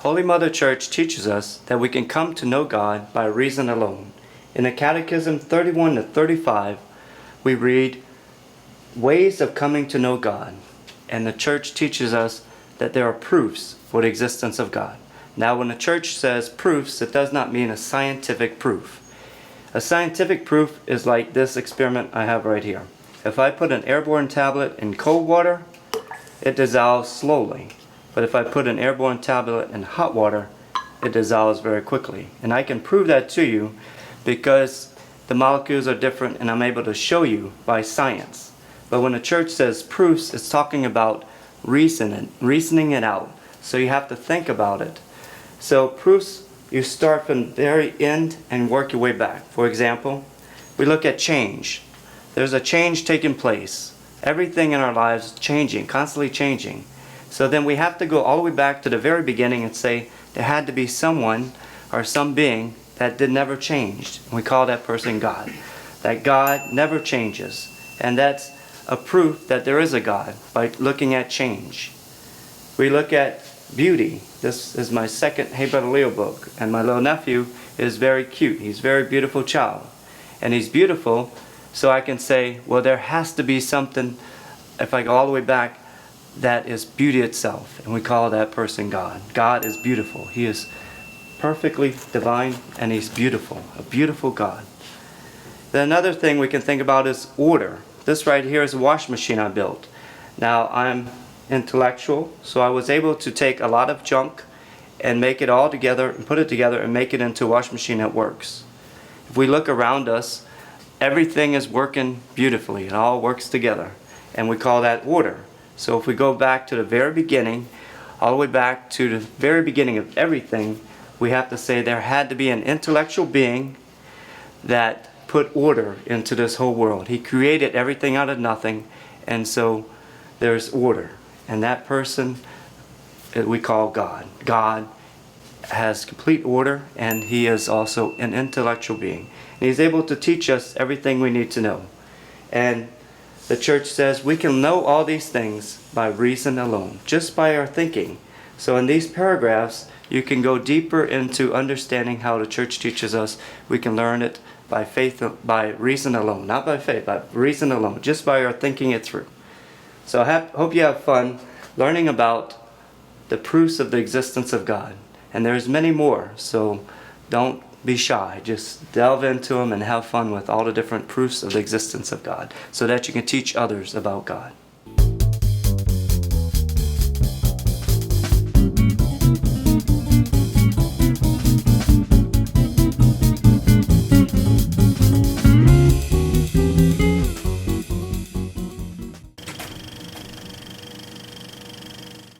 Holy Mother Church teaches us that we can come to know God by reason alone. In the Catechism 31 to 35, we read, ways of coming to know God. And the Church teaches us that there are proofs for the existence of God. Now, when the Church says proofs, it does not mean a scientific proof. A scientific proof is like this experiment I have right here. If I put an airborne tablet in cold water, it dissolves slowly. But if I put an airborne tablet in hot water, it dissolves very quickly. And I can prove that to you because the molecules are different and I'm able to show you by science. But when the Church says proofs, it's talking about reasoning it out. So you have to think about it. So proofs, you start from the very end and work your way back. For example, we look at change. There's a change taking place. Everything in our lives is changing, constantly changing. So then we have to go all the way back to the very beginning and say there had to be someone or some being that never changed. We call that person God. That God never changes. And that's a proof that there is a God by looking at change. We look at beauty. This is my second Hey Brother Leo book. And my little nephew is very cute. He's a very beautiful child. And he's beautiful, so I can say, well, there has to be something, if I go all the way back, that is beauty itself, and we call that person God. God is beautiful. He is perfectly divine, and He's beautiful, a beautiful God. Then another thing we can think about is order. This right here is a washing machine I built. Now, I'm intellectual, so I was able to take a lot of junk and make it all together and put it together and make it into a washing machine that works. If we look around us, everything is working beautifully. It all works together, and we call that order. So if we go back to the very beginning, all the way back to the very beginning of everything, we have to say there had to be an intellectual being that put order into this whole world. He created everything out of nothing, and so there's order. And that person we call God. God has complete order, and He is also an intellectual being. And He's able to teach us everything we need to know. And the Church says we can know all these things by reason alone, just by our thinking. So in these paragraphs, you can go deeper into understanding how the Church teaches us. We can learn it by faith, by reason alone, not by faith, by reason alone, just by our thinking it through. So I hope you have fun learning about the proofs of the existence of God. And there's many more, so don't be shy. Just delve into them and have fun with all the different proofs of the existence of God so that you can teach others about God.